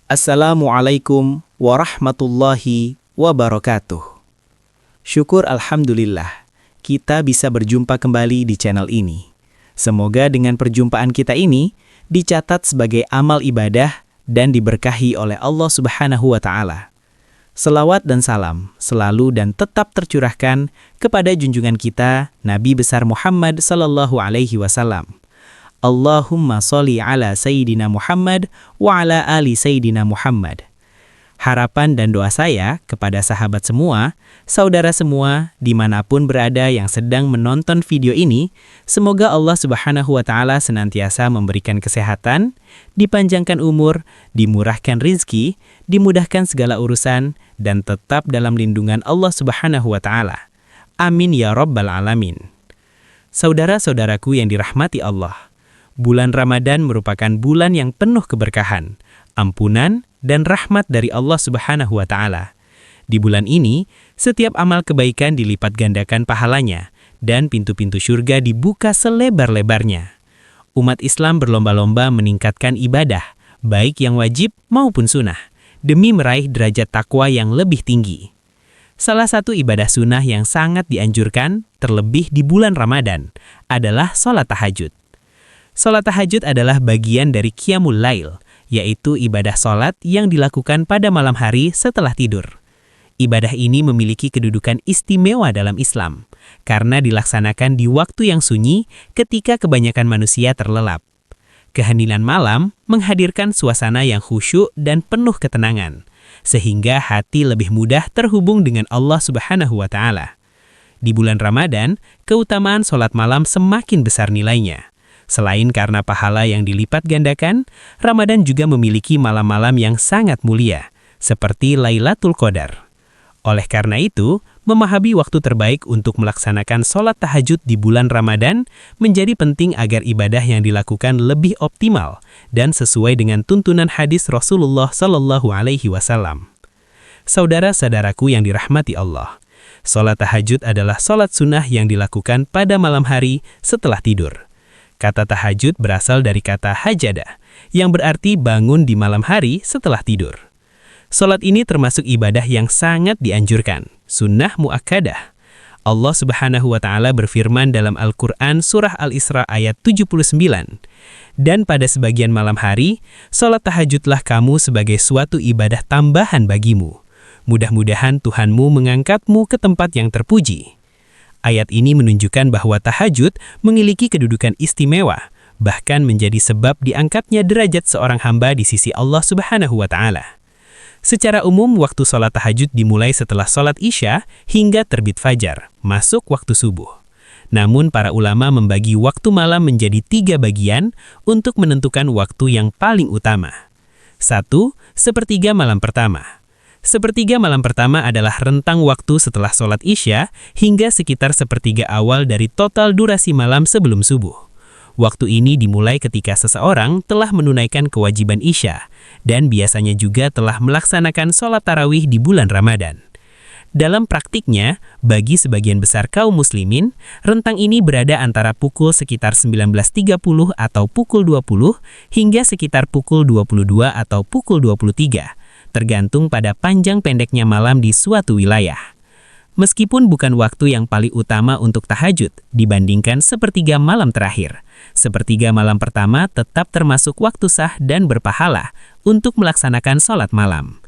Assalamualaikum warahmatullahi wabarakatuh. Syukur alhamdulillah, kita bisa berjumpa kembali di channel ini. Semoga dengan perjumpaan kita ini dicatat sebagai amal ibadah dan diberkahi oleh Allah Subhanahu wa Ta'ala. Selawat dan salam selalu dan tetap tercurahkan kepada junjungan kita Nabi besar Muhammad sallallahu alaihi wasallam. Allahumma sholli ala Sayyidina Muhammad wa ala ali Sayyidina Muhammad. Harapan dan doa saya kepada sahabat semua, saudara semua, dimanapun berada yang sedang menonton video ini, semoga Allah Subhanahu wa Ta'ala senantiasa memberikan kesehatan, dipanjangkan umur, dimurahkan rizki, dimudahkan segala urusan, dan tetap dalam lindungan Allah Subhanahu wa Ta'ala. Amin ya Rabbal Alamin. Saudara-saudaraku yang dirahmati Allah, bulan Ramadan merupakan bulan yang penuh keberkahan, ampunan, dan rahmat dari Allah Subhanahu wa Ta'ala. Di bulan ini, setiap amal kebaikan dilipat gandakan pahalanya, dan pintu-pintu surga dibuka selebar-lebarnya. Umat Islam berlomba-lomba meningkatkan ibadah, baik yang wajib maupun sunnah, demi meraih derajat takwa yang lebih tinggi. Salah satu ibadah sunnah yang sangat dianjurkan, terlebih di bulan Ramadan, adalah sholat tahajud. Sholat tahajud adalah bagian dari Qiyamul Lail, yaitu ibadah sholat yang dilakukan pada malam hari setelah tidur. Ibadah ini memiliki kedudukan istimewa dalam Islam, karena dilaksanakan di waktu yang sunyi ketika kebanyakan manusia terlelap. Kehenilan malam menghadirkan suasana yang khusyuk dan penuh ketenangan, sehingga hati lebih mudah terhubung dengan Allah Subhanahu wa Ta'ala. Di bulan Ramadan, keutamaan sholat malam semakin besar nilainya. Selain karena pahala yang dilipat gandakan, Ramadan juga memiliki malam-malam yang sangat mulia, seperti Lailatul Qadar. Oleh karena itu, memahami waktu terbaik untuk melaksanakan sholat tahajud di bulan Ramadan menjadi penting agar ibadah yang dilakukan lebih optimal dan sesuai dengan tuntunan hadis Rasulullah Sallallahu Alaihi Wasallam. Saudara-saudaraku yang dirahmati Allah, sholat tahajud adalah sholat sunnah yang dilakukan pada malam hari setelah tidur. Kata tahajud berasal dari kata hajada, yang berarti bangun di malam hari setelah tidur. Salat ini termasuk ibadah yang sangat dianjurkan, sunnah muakkadah. Allah Subhanahu wa Ta'ala berfirman dalam Al-Quran surah Al-Isra ayat 79, dan pada sebagian malam hari, salat tahajudlah kamu sebagai suatu ibadah tambahan bagimu. Mudah-mudahan Tuhanmu mengangkatmu ke tempat yang terpuji. Ayat ini menunjukkan bahwa tahajud memiliki kedudukan istimewa, bahkan menjadi sebab diangkatnya derajat seorang hamba di sisi Allah Subhanahu wa Ta'ala. Secara umum, waktu sholat tahajud dimulai setelah sholat Isya hingga terbit fajar, masuk waktu subuh. Namun, para ulama membagi waktu malam menjadi 3 bagian untuk menentukan waktu yang paling utama. 1. Sepertiga malam pertama. Sepertiga malam pertama adalah rentang waktu setelah sholat Isya hingga sekitar sepertiga awal dari total durasi malam sebelum subuh. Waktu ini dimulai ketika seseorang telah menunaikan kewajiban Isya dan biasanya juga telah melaksanakan sholat tarawih di bulan Ramadan. Dalam praktiknya, bagi sebagian besar kaum muslimin, rentang ini berada antara pukul sekitar 19.30 atau pukul 20 hingga sekitar pukul 22 atau pukul 23. Tergantung pada panjang pendeknya malam di suatu wilayah. Meskipun bukan waktu yang paling utama untuk tahajud dibandingkan sepertiga malam terakhir, sepertiga malam pertama tetap termasuk waktu sah dan berpahala untuk melaksanakan sholat malam.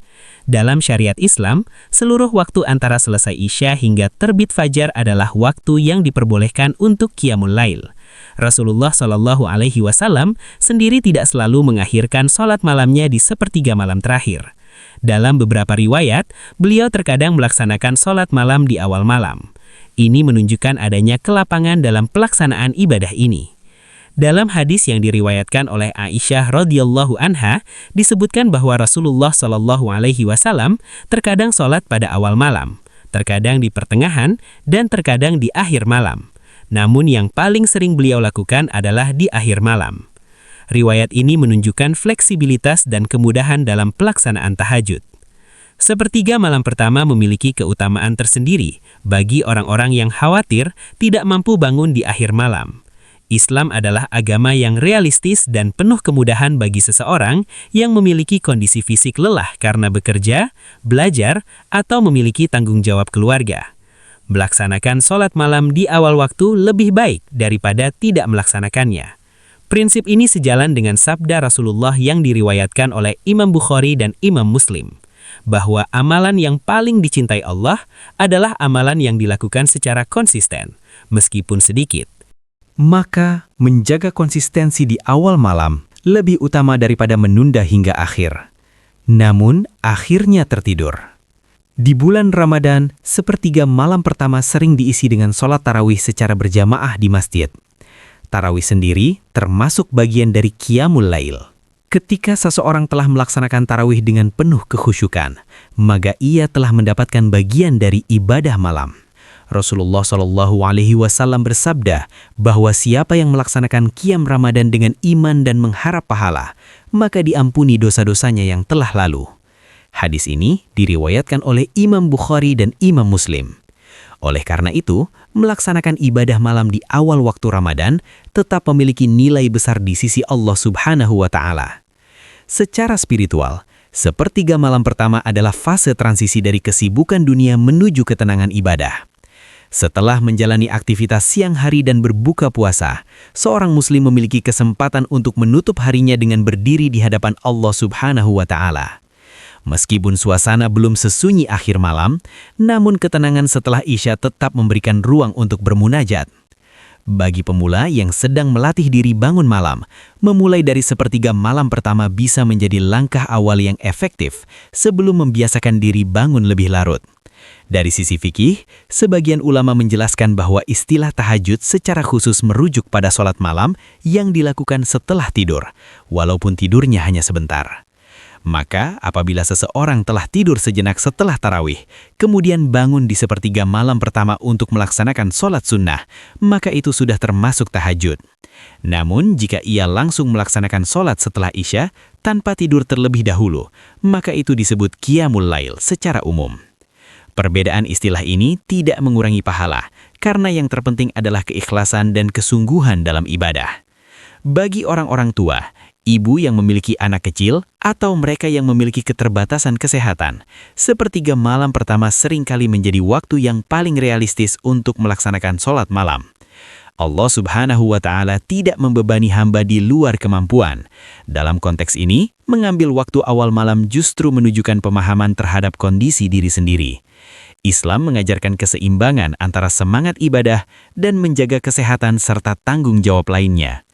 Dalam syariat Islam, seluruh waktu antara selesai Isya hingga terbit fajar adalah waktu yang diperbolehkan untuk Qiyamul Lail. Rasulullah Shallallahu Alaihi Wasallam sendiri tidak selalu mengakhirkan sholat malamnya di sepertiga malam terakhir. Dalam beberapa riwayat, beliau terkadang melaksanakan sholat malam di awal malam. Ini menunjukkan adanya kelapangan dalam pelaksanaan ibadah ini. Dalam hadis yang diriwayatkan oleh Aisyah radhiyallahu anha, disebutkan bahwa Rasulullah Shallallahu Alaihi Wasallam terkadang sholat pada awal malam, terkadang di pertengahan, dan terkadang di akhir malam. Namun yang paling sering beliau lakukan adalah di akhir malam. Riwayat ini menunjukkan fleksibilitas dan kemudahan dalam pelaksanaan tahajud. Sepertiga malam pertama memiliki keutamaan tersendiri bagi orang-orang yang khawatir tidak mampu bangun di akhir malam. Islam adalah agama yang realistis dan penuh kemudahan bagi seseorang yang memiliki kondisi fisik lelah karena bekerja, belajar, atau memiliki tanggung jawab keluarga. Melaksanakan sholat malam di awal waktu lebih baik daripada tidak melaksanakannya. Prinsip ini sejalan dengan sabda Rasulullah yang diriwayatkan oleh Imam Bukhari dan Imam Muslim, bahwa amalan yang paling dicintai Allah adalah amalan yang dilakukan secara konsisten, meskipun sedikit. Maka, menjaga konsistensi di awal malam lebih utama daripada menunda hingga akhir. Namun, akhirnya tertidur. Di bulan Ramadan, sepertiga malam pertama sering diisi dengan sholat tarawih secara berjamaah di masjid. Tarawih sendiri termasuk bagian dari Qiyamul Lail. Ketika seseorang telah melaksanakan tarawih dengan penuh kekhusyukan, maka ia telah mendapatkan bagian dari ibadah malam. Rasulullah SAW bersabda bahwa siapa yang melaksanakan Qiyam Ramadan dengan iman dan mengharap pahala, maka diampuni dosa-dosanya yang telah lalu. Hadis ini diriwayatkan oleh Imam Bukhari dan Imam Muslim. Oleh karena itu, melaksanakan ibadah malam di awal waktu Ramadan tetap memiliki nilai besar di sisi Allah Subhanahu wa Ta'ala. Secara spiritual, sepertiga malam pertama adalah fase transisi dari kesibukan dunia menuju ketenangan ibadah. Setelah menjalani aktivitas siang hari dan berbuka puasa, seorang muslim memiliki kesempatan untuk menutup harinya dengan berdiri di hadapan Allah Subhanahu wa Ta'ala. Meskipun suasana belum sesunyi akhir malam, namun ketenangan setelah Isya tetap memberikan ruang untuk bermunajat. Bagi pemula yang sedang melatih diri bangun malam, memulai dari sepertiga malam pertama bisa menjadi langkah awal yang efektif sebelum membiasakan diri bangun lebih larut. Dari sisi fikih, sebagian ulama menjelaskan bahwa istilah tahajud secara khusus merujuk pada sholat malam yang dilakukan setelah tidur, walaupun tidurnya hanya sebentar. Maka, apabila seseorang telah tidur sejenak setelah tarawih, kemudian bangun di sepertiga malam pertama untuk melaksanakan sholat sunnah, maka itu sudah termasuk tahajud. Namun, jika ia langsung melaksanakan sholat setelah Isya, tanpa tidur terlebih dahulu, maka itu disebut Qiyamul Lail secara umum. Perbedaan istilah ini tidak mengurangi pahala, karena yang terpenting adalah keikhlasan dan kesungguhan dalam ibadah. Bagi orang-orang tua, ibu yang memiliki anak kecil, atau mereka yang memiliki keterbatasan kesehatan, sepertiga malam pertama seringkali menjadi waktu yang paling realistis untuk melaksanakan sholat malam. Allah Subhanahu wa Ta'ala tidak membebani hamba di luar kemampuan. Dalam konteks ini, mengambil waktu awal malam justru menunjukkan pemahaman terhadap kondisi diri sendiri. Islam mengajarkan keseimbangan antara semangat ibadah dan menjaga kesehatan serta tanggung jawab lainnya.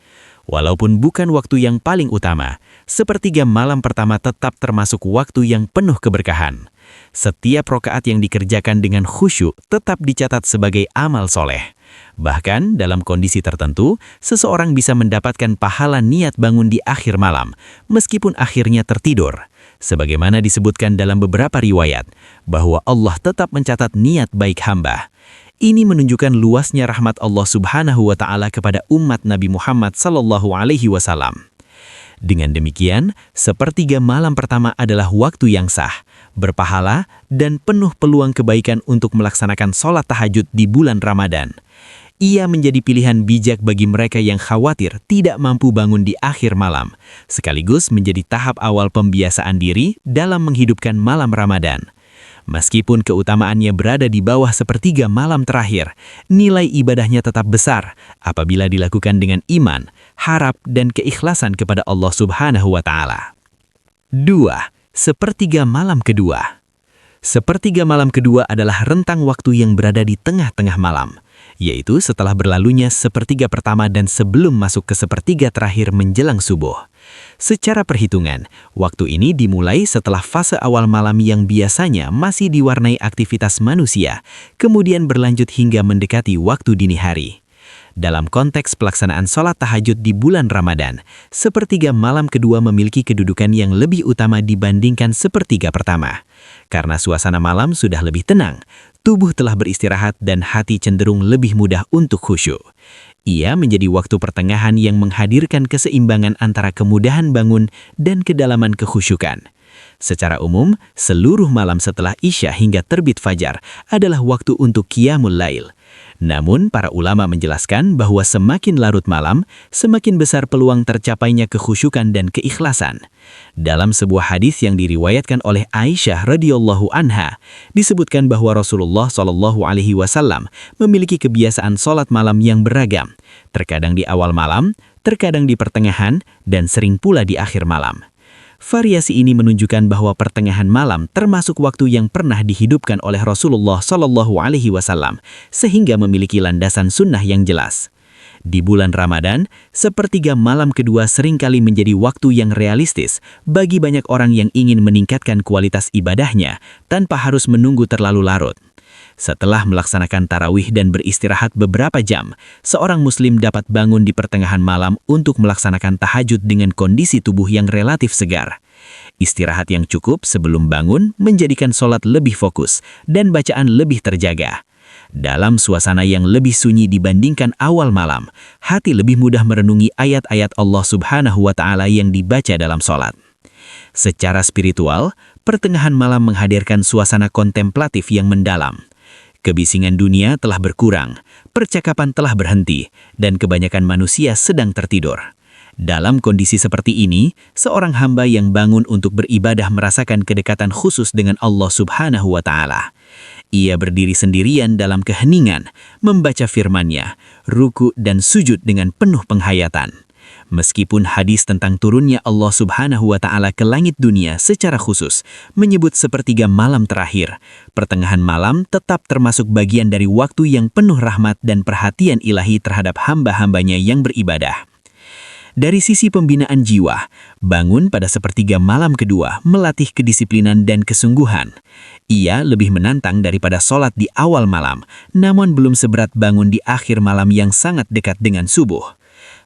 Walaupun bukan waktu yang paling utama, sepertiga malam pertama tetap termasuk waktu yang penuh keberkahan. Setiap rakaat yang dikerjakan dengan khusyuk tetap dicatat sebagai amal soleh. Bahkan dalam kondisi tertentu, seseorang bisa mendapatkan pahala niat bangun di akhir malam, meskipun akhirnya tertidur. Sebagaimana disebutkan dalam beberapa riwayat, bahwa Allah tetap mencatat niat baik hamba. Ini menunjukkan luasnya rahmat Allah Subhanahu wa Ta'ala kepada umat Nabi Muhammad SAW. Dengan demikian, sepertiga malam pertama adalah waktu yang sah, berpahala, dan penuh peluang kebaikan untuk melaksanakan sholat tahajud di bulan Ramadan. Ia menjadi pilihan bijak bagi mereka yang khawatir tidak mampu bangun di akhir malam, sekaligus menjadi tahap awal pembiasaan diri dalam menghidupkan malam Ramadan. Meskipun keutamaannya berada di bawah sepertiga malam terakhir, nilai ibadahnya tetap besar apabila dilakukan dengan iman, harap, dan keikhlasan kepada Allah Subhanahu wa Ta'ala. 2. Sepertiga malam kedua. Sepertiga malam kedua adalah rentang waktu yang berada di tengah-tengah malam, yaitu setelah berlalunya sepertiga pertama dan sebelum masuk ke sepertiga terakhir menjelang subuh. Secara perhitungan, waktu ini dimulai setelah fase awal malam yang biasanya masih diwarnai aktivitas manusia, kemudian berlanjut hingga mendekati waktu dini hari. Dalam konteks pelaksanaan sholat tahajud di bulan Ramadan, sepertiga malam kedua memiliki kedudukan yang lebih utama dibandingkan sepertiga pertama. Karena suasana malam sudah lebih tenang, tubuh telah beristirahat dan hati cenderung lebih mudah untuk khusyuk. Ia menjadi waktu pertengahan yang menghadirkan keseimbangan antara kemudahan bangun dan kedalaman kekhusyukan. Secara umum, seluruh malam setelah Isya hingga terbit fajar adalah waktu untuk qiyamul lail. Namun, para ulama menjelaskan bahwa semakin larut malam, semakin besar peluang tercapainya kekhusyukan dan keikhlasan. Dalam sebuah hadis yang diriwayatkan oleh Aisyah radhiyallahu anha, disebutkan bahwa Rasulullah SAW memiliki kebiasaan sholat malam yang beragam, terkadang di awal malam, terkadang di pertengahan, dan sering pula di akhir malam. Variasi ini menunjukkan bahwa pertengahan malam termasuk waktu yang pernah dihidupkan oleh Rasulullah SAW, sehingga memiliki landasan sunnah yang jelas. Di bulan Ramadan, sepertiga malam kedua seringkali menjadi waktu yang realistis bagi banyak orang yang ingin meningkatkan kualitas ibadahnya tanpa harus menunggu terlalu larut. Setelah melaksanakan tarawih dan beristirahat beberapa jam, seorang muslim dapat bangun di pertengahan malam untuk melaksanakan tahajud dengan kondisi tubuh yang relatif segar. Istirahat yang cukup sebelum bangun menjadikan sholat lebih fokus dan bacaan lebih terjaga. Dalam suasana yang lebih sunyi dibandingkan awal malam, hati lebih mudah merenungi ayat-ayat Allah Subhanahu wa Ta'ala yang dibaca dalam sholat. Secara spiritual, pertengahan malam menghadirkan suasana kontemplatif yang mendalam. Kebisingan dunia telah berkurang, percakapan telah berhenti, dan kebanyakan manusia sedang tertidur. Dalam kondisi seperti ini, seorang hamba yang bangun untuk beribadah merasakan kedekatan khusus dengan Allah Subhanahu wa Ta'ala. Ia berdiri sendirian dalam keheningan, membaca firman-Nya, ruku dan sujud dengan penuh penghayatan. Meskipun hadis tentang turunnya Allah Subhanahu wa Ta'ala ke langit dunia secara khusus menyebut sepertiga malam terakhir, pertengahan malam tetap termasuk bagian dari waktu yang penuh rahmat dan perhatian ilahi terhadap hamba-hambanya yang beribadah. Dari sisi pembinaan jiwa, bangun pada sepertiga malam kedua melatih kedisiplinan dan kesungguhan. Ia lebih menantang daripada sholat di awal malam, namun belum seberat bangun di akhir malam yang sangat dekat dengan subuh.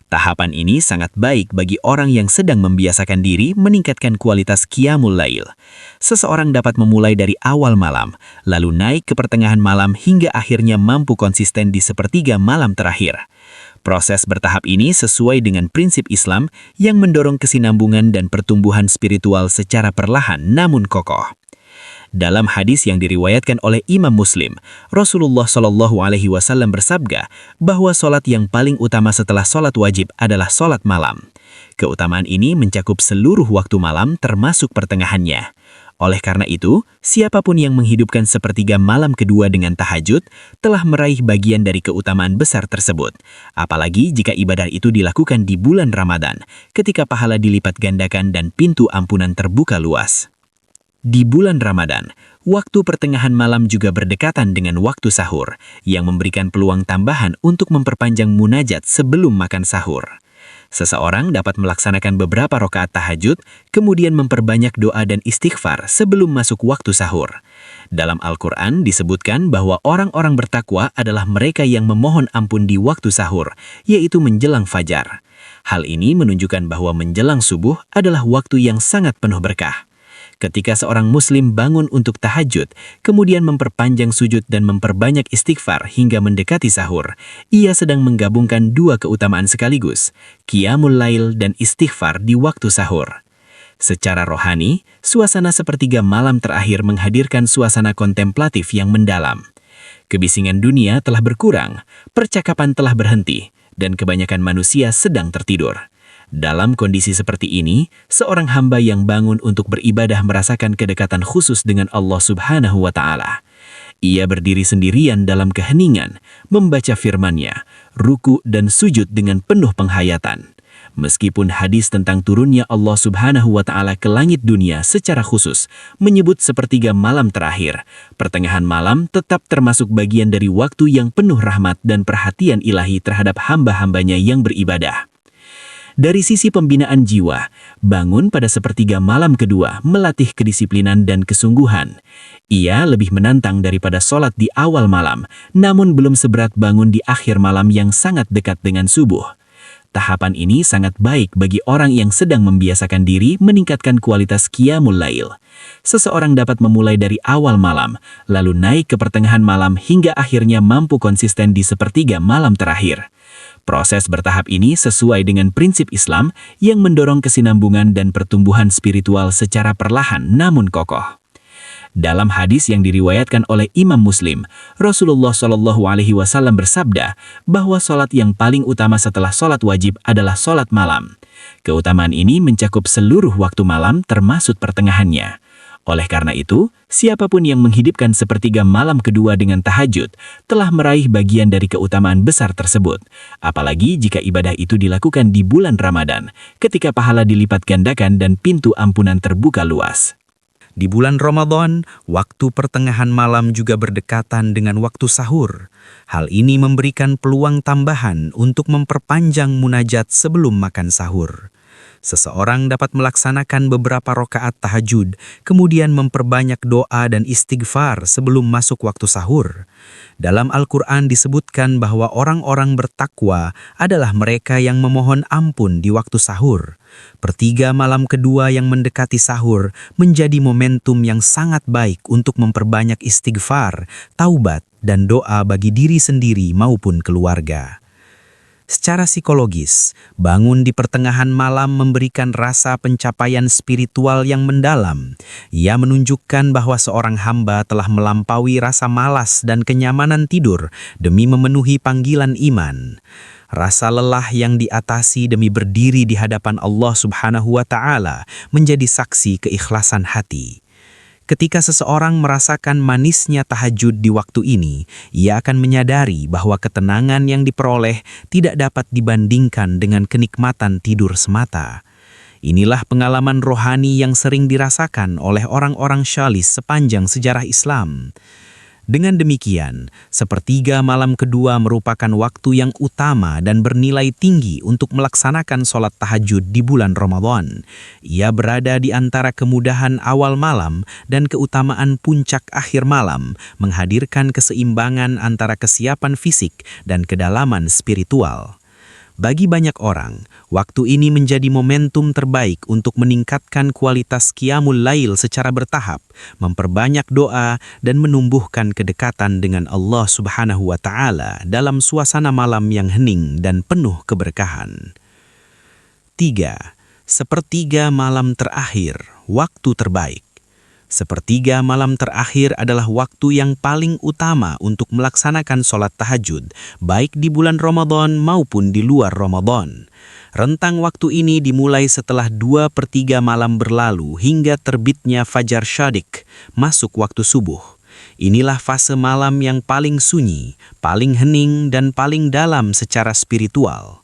Tahapan ini sangat baik bagi orang yang sedang membiasakan diri meningkatkan kualitas qiyamul lail. Seseorang dapat memulai dari awal malam, lalu naik ke pertengahan malam hingga akhirnya mampu konsisten di sepertiga malam terakhir. Proses bertahap ini sesuai dengan prinsip Islam yang mendorong kesinambungan dan pertumbuhan spiritual secara perlahan namun kokoh. Dalam hadis yang diriwayatkan oleh Imam Muslim, Rasulullah SAW bersabda bahwa sholat yang paling utama setelah sholat wajib adalah sholat malam. Keutamaan ini mencakup seluruh waktu malam termasuk pertengahannya. Oleh karena itu, siapapun yang menghidupkan sepertiga malam kedua dengan tahajud telah meraih bagian dari keutamaan besar tersebut. Apalagi jika ibadah itu dilakukan di bulan Ramadan, ketika pahala dilipat gandakan dan pintu ampunan terbuka luas. Di bulan Ramadan, waktu pertengahan malam juga berdekatan dengan waktu sahur, yang memberikan peluang tambahan untuk memperpanjang munajat sebelum makan sahur. Seseorang dapat melaksanakan beberapa rakaat tahajud, kemudian memperbanyak doa dan istighfar sebelum masuk waktu sahur. Dalam Al-Quran disebutkan bahwa orang-orang bertakwa adalah mereka yang memohon ampun di waktu sahur, yaitu menjelang fajar. Hal ini menunjukkan bahwa menjelang subuh adalah waktu yang sangat penuh berkah. Ketika seorang muslim bangun untuk tahajud, kemudian memperpanjang sujud dan memperbanyak istighfar hingga mendekati sahur, ia sedang menggabungkan dua keutamaan sekaligus, qiyamul lail dan istighfar di waktu sahur. Secara rohani, suasana sepertiga malam terakhir menghadirkan suasana kontemplatif yang mendalam. Kebisingan dunia telah berkurang, percakapan telah berhenti, dan kebanyakan manusia sedang tertidur. Dalam kondisi seperti ini, seorang hamba yang bangun untuk beribadah merasakan kedekatan khusus dengan Allah Subhanahu wa Ta'ala. Ia berdiri sendirian dalam keheningan, membaca firman-Nya, ruku dan sujud dengan penuh penghayatan. Meskipun hadis tentang turunnya Allah Subhanahu wa Ta'ala ke langit dunia secara khusus menyebut sepertiga malam terakhir, pertengahan malam tetap termasuk bagian dari waktu yang penuh rahmat dan perhatian ilahi terhadap hamba-hambanya yang beribadah. Dari sisi pembinaan jiwa, bangun pada sepertiga malam kedua melatih kedisiplinan dan kesungguhan. Ia lebih menantang daripada sholat di awal malam, namun belum seberat bangun di akhir malam yang sangat dekat dengan subuh. Tahapan ini sangat baik bagi orang yang sedang membiasakan diri meningkatkan kualitas qiyamul lail. Seseorang dapat memulai dari awal malam, lalu naik ke pertengahan malam hingga akhirnya mampu konsisten di sepertiga malam terakhir. Proses bertahap ini sesuai dengan prinsip Islam yang mendorong kesinambungan dan pertumbuhan spiritual secara perlahan namun kokoh. Dalam hadis yang diriwayatkan oleh Imam Muslim, Rasulullah SAW bersabda bahwa sholat yang paling utama setelah sholat wajib adalah sholat malam. Keutamaan ini mencakup seluruh waktu malam termasuk pertengahannya. Oleh karena itu, siapapun yang menghidupkan sepertiga malam kedua dengan tahajud telah meraih bagian dari keutamaan besar tersebut. Apalagi jika ibadah itu dilakukan di bulan Ramadan, ketika pahala dilipat gandakan dan pintu ampunan terbuka luas. Di bulan Ramadan, waktu pertengahan malam juga berdekatan dengan waktu sahur. Hal ini memberikan peluang tambahan untuk memperpanjang munajat sebelum makan sahur. Seseorang dapat melaksanakan beberapa rakaat tahajud, kemudian memperbanyak doa dan istighfar sebelum masuk waktu sahur. Dalam Al-Quran disebutkan bahwa orang-orang bertakwa adalah mereka yang memohon ampun di waktu sahur. Pertiga malam kedua yang mendekati sahur menjadi momentum yang sangat baik untuk memperbanyak istighfar, taubat, dan doa bagi diri sendiri maupun keluarga. Secara psikologis, bangun di pertengahan malam memberikan rasa pencapaian spiritual yang mendalam. Ia menunjukkan bahwa seorang hamba telah melampaui rasa malas dan kenyamanan tidur demi memenuhi panggilan iman. Rasa lelah yang diatasi demi berdiri di hadapan Allah Subhanahu wa Ta'ala menjadi saksi keikhlasan hati. Ketika seseorang merasakan manisnya tahajud di waktu ini, ia akan menyadari bahwa ketenangan yang diperoleh tidak dapat dibandingkan dengan kenikmatan tidur semata. Inilah pengalaman rohani yang sering dirasakan oleh orang-orang syalis sepanjang sejarah Islam. Dengan demikian, sepertiga malam kedua merupakan waktu yang utama dan bernilai tinggi untuk melaksanakan sholat tahajud di bulan Ramadan. Ia berada di antara kemudahan awal malam dan keutamaan puncak akhir malam, menghadirkan keseimbangan antara kesiapan fisik dan kedalaman spiritual. Bagi banyak orang, waktu ini menjadi momentum terbaik untuk meningkatkan kualitas Qiyamul Lail secara bertahap, memperbanyak doa, dan menumbuhkan kedekatan dengan Allah Subhanahu wa Ta'ala dalam suasana malam yang hening dan penuh keberkahan. 3. Sepertiga malam terakhir, waktu terbaik. Sepertiga malam terakhir adalah waktu yang paling utama untuk melaksanakan sholat tahajud, baik di bulan Ramadan maupun di luar Ramadan. Rentang waktu ini dimulai setelah 2/3 malam berlalu hingga terbitnya Fajar Shadiq, masuk waktu subuh. Inilah fase malam yang paling sunyi, paling hening, dan paling dalam secara spiritual.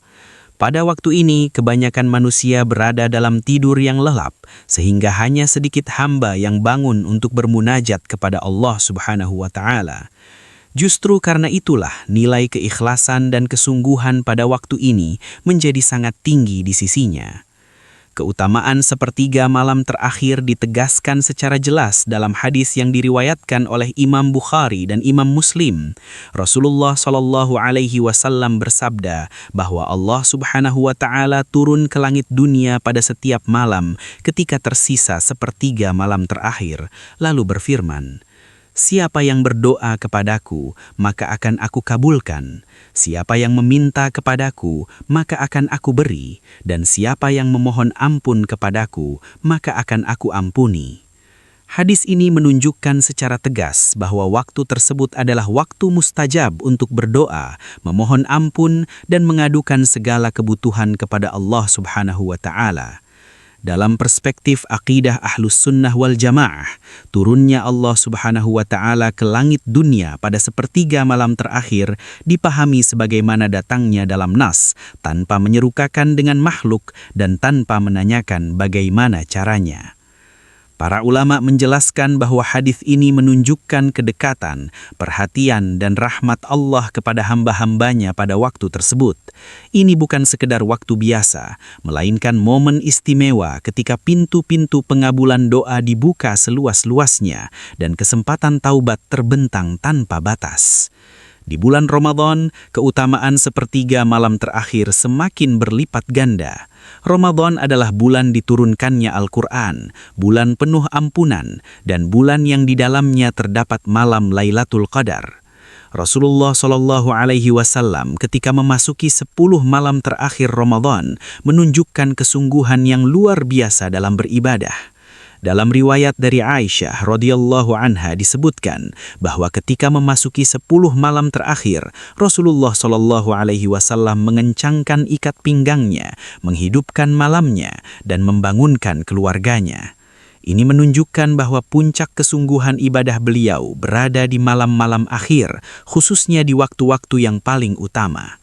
Pada waktu ini, kebanyakan manusia berada dalam tidur yang lelap, sehingga hanya sedikit hamba yang bangun untuk bermunajat kepada Allah Subhanahu wa Ta'ala. Justru karena itulah nilai keikhlasan dan kesungguhan pada waktu ini menjadi sangat tinggi di sisinya. Keutamaan sepertiga malam terakhir ditegaskan secara jelas dalam hadis yang diriwayatkan oleh Imam Bukhari dan Imam Muslim. Rasulullah SAW bersabda bahwa Allah Subhanahu wa Ta'ala turun ke langit dunia pada setiap malam ketika tersisa sepertiga malam terakhir, lalu berfirman, "Siapa yang berdoa kepadaku, maka akan aku kabulkan. Siapa yang meminta kepadaku, maka akan aku beri. Dan siapa yang memohon ampun kepadaku, maka akan aku ampuni." Hadis ini menunjukkan secara tegas bahwa waktu tersebut adalah waktu mustajab untuk berdoa, memohon ampun, dan mengadukan segala kebutuhan kepada Allah Subhanahu wa Ta'ala. Dalam perspektif akidah Ahlus Sunnah wal Jamaah, turunnya Allah Subhanahu wa Ta'ala ke langit dunia pada sepertiga malam terakhir dipahami sebagaimana datangnya dalam nas, tanpa menyerukakan dengan makhluk dan tanpa menanyakan bagaimana caranya. Para ulama menjelaskan bahwa hadis ini menunjukkan kedekatan, perhatian, dan rahmat Allah kepada hamba-hambanya pada waktu tersebut. Ini bukan sekedar waktu biasa, melainkan momen istimewa ketika pintu-pintu pengabulan doa dibuka seluas-luasnya dan kesempatan taubat terbentang tanpa batas. Di bulan Ramadan, keutamaan sepertiga malam terakhir semakin berlipat ganda. Ramadan adalah bulan diturunkannya Al-Quran, bulan penuh ampunan, dan bulan yang di dalamnya terdapat malam Lailatul Qadar. Rasulullah Shallallahu Alaihi Wasallam ketika memasuki 10 malam terakhir Ramadan menunjukkan kesungguhan yang luar biasa dalam beribadah. Dalam riwayat dari Aisyah radhiyallahu anha disebutkan bahwa ketika memasuki 10 malam terakhir, Rasulullah Shallallahu Alaihi Wasallam mengencangkan ikat pinggangnya, menghidupkan malamnya, dan membangunkan keluarganya. Ini menunjukkan bahwa puncak kesungguhan ibadah beliau berada di malam-malam akhir, khususnya di waktu-waktu yang paling utama.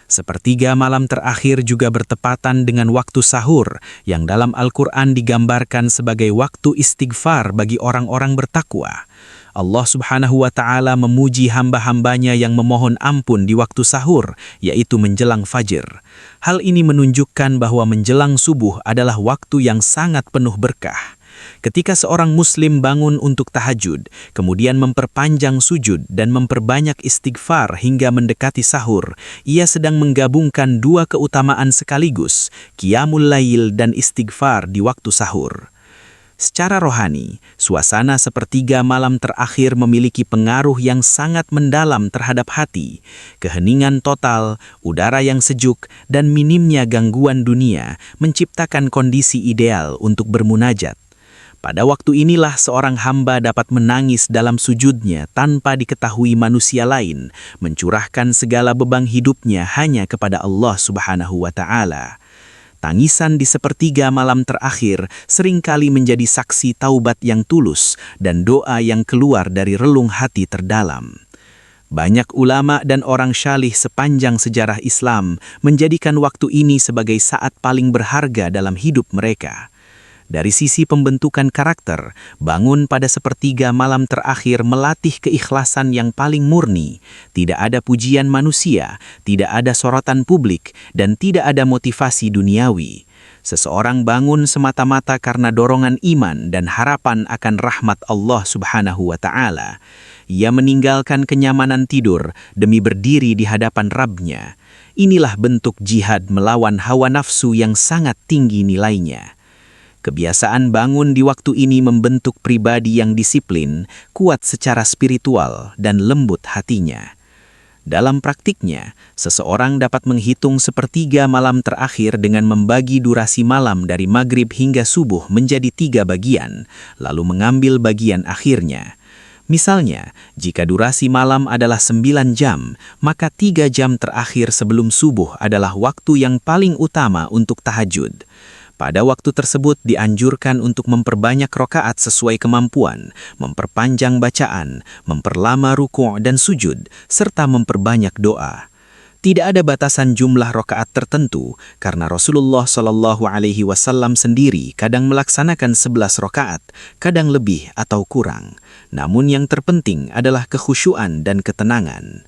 Sepertiga malam terakhir juga bertepatan dengan waktu sahur, yang dalam Al-Quran digambarkan sebagai waktu istighfar bagi orang-orang bertakwa. Allah Subhanahu wa Ta'ala memuji hamba-hambanya yang memohon ampun di waktu sahur, yaitu menjelang fajr. Hal ini menunjukkan bahwa menjelang subuh adalah waktu yang sangat penuh berkah. Ketika seorang muslim bangun untuk tahajud, kemudian memperpanjang sujud dan memperbanyak istighfar hingga mendekati sahur, ia sedang menggabungkan dua keutamaan sekaligus, qiyamul lail dan istighfar di waktu sahur. Secara rohani, suasana sepertiga malam terakhir memiliki pengaruh yang sangat mendalam terhadap hati. Keheningan total, udara yang sejuk, dan minimnya gangguan dunia menciptakan kondisi ideal untuk bermunajat. Pada waktu inilah seorang hamba dapat menangis dalam sujudnya tanpa diketahui manusia lain, mencurahkan segala beban hidupnya hanya kepada Allah Subhanahu wa Ta'ala. Tangisan di sepertiga malam terakhir seringkali menjadi saksi taubat yang tulus dan doa yang keluar dari relung hati terdalam. Banyak ulama dan orang syalih sepanjang sejarah Islam menjadikan waktu ini sebagai saat paling berharga dalam hidup mereka. Dari sisi pembentukan karakter, bangun pada sepertiga malam terakhir melatih keikhlasan yang paling murni. Tidak ada pujian manusia, tidak ada sorotan publik, dan tidak ada motivasi duniawi. Seseorang bangun semata-mata karena dorongan iman dan harapan akan rahmat Allah Subhanahu wa Ta'ala. Ia meninggalkan kenyamanan tidur demi berdiri di hadapan Rabb-Nya. Inilah bentuk jihad melawan hawa nafsu yang sangat tinggi nilainya. Kebiasaan bangun di waktu ini membentuk pribadi yang disiplin, kuat secara spiritual, dan lembut hatinya. Dalam praktiknya, seseorang dapat menghitung sepertiga malam terakhir dengan membagi durasi malam dari maghrib hingga subuh menjadi 3 bagian, lalu mengambil bagian akhirnya. Misalnya, jika durasi malam adalah 9 jam, maka 3 jam terakhir sebelum subuh adalah waktu yang paling utama untuk tahajud. Pada waktu tersebut dianjurkan untuk memperbanyak rakaat sesuai kemampuan, memperpanjang bacaan, memperlama ruku' dan sujud, serta memperbanyak doa. Tidak ada batasan jumlah rakaat tertentu, karena Rasulullah Shallallahu Alaihi Wasallam sendiri kadang melaksanakan 11 rakaat, kadang lebih atau kurang. Namun yang terpenting adalah kekhusyuan dan ketenangan.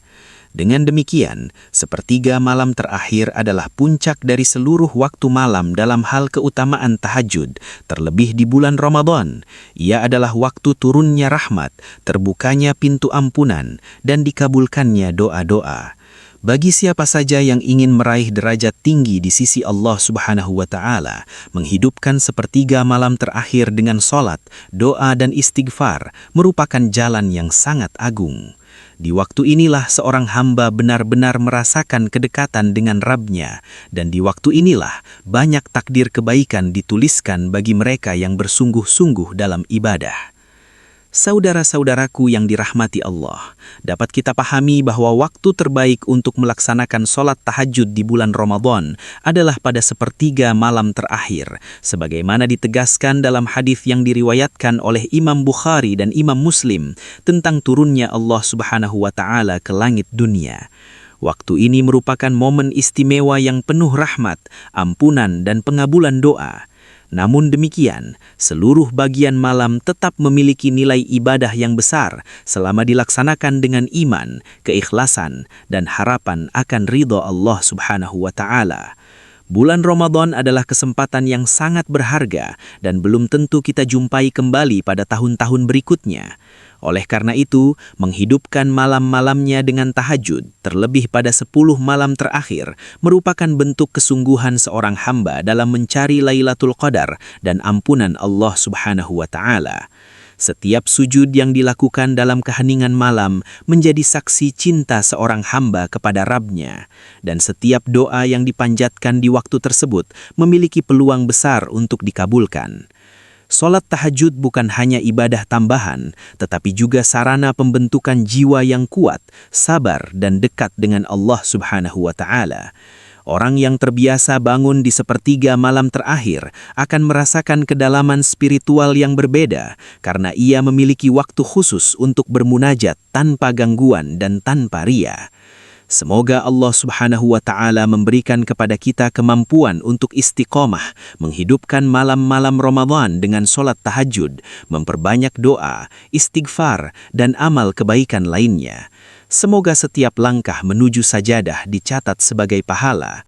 Dengan demikian, sepertiga malam terakhir adalah puncak dari seluruh waktu malam dalam hal keutamaan tahajud, terlebih di bulan Ramadan. Ia adalah waktu turunnya rahmat, terbukanya pintu ampunan, dan dikabulkannya doa-doa. Bagi siapa saja yang ingin meraih derajat tinggi di sisi Allah Subhanahu wa Ta'ala, menghidupkan sepertiga malam terakhir dengan sholat, doa, dan istighfar merupakan jalan yang sangat agung. Di waktu inilah seorang hamba benar-benar merasakan kedekatan dengan Rabb-Nya, dan di waktu inilah banyak takdir kebaikan dituliskan bagi mereka yang bersungguh-sungguh dalam ibadah. Saudara-saudaraku yang dirahmati Allah, dapat kita pahami bahwa waktu terbaik untuk melaksanakan sholat tahajud di bulan Ramadan adalah pada sepertiga malam terakhir, sebagaimana ditegaskan dalam hadis yang diriwayatkan oleh Imam Bukhari dan Imam Muslim tentang turunnya Allah Subhanahu wa Ta'ala ke langit dunia. Waktu ini merupakan momen istimewa yang penuh rahmat, ampunan, dan pengabulan doa. Namun demikian, seluruh bagian malam tetap memiliki nilai ibadah yang besar selama dilaksanakan dengan iman, keikhlasan, dan harapan akan ridha Allah Subhanahu wa Ta'ala. Bulan Ramadan adalah kesempatan yang sangat berharga dan belum tentu kita jumpai kembali pada tahun-tahun berikutnya. Oleh karena itu, menghidupkan malam-malamnya dengan tahajud, terlebih pada 10 malam terakhir, merupakan bentuk kesungguhan seorang hamba dalam mencari Lailatul Qadar dan ampunan Allah Subhanahu wa Ta'ala. Setiap sujud yang dilakukan dalam keheningan malam menjadi saksi cinta seorang hamba kepada Rabb-Nya, dan setiap doa yang dipanjatkan di waktu tersebut memiliki peluang besar untuk dikabulkan. Salat tahajud bukan hanya ibadah tambahan, tetapi juga sarana pembentukan jiwa yang kuat, sabar, dan dekat dengan Allah Subhanahu wa Ta'ala. Orang yang terbiasa bangun di sepertiga malam terakhir akan merasakan kedalaman spiritual yang berbeda karena ia memiliki waktu khusus untuk bermunajat tanpa gangguan dan tanpa ria. Semoga Allah Subhanahu wa Ta'ala memberikan kepada kita kemampuan untuk istiqomah, menghidupkan malam-malam Ramadan dengan sholat tahajud, memperbanyak doa, istighfar, dan amal kebaikan lainnya. Semoga setiap langkah menuju sajadah dicatat sebagai pahala.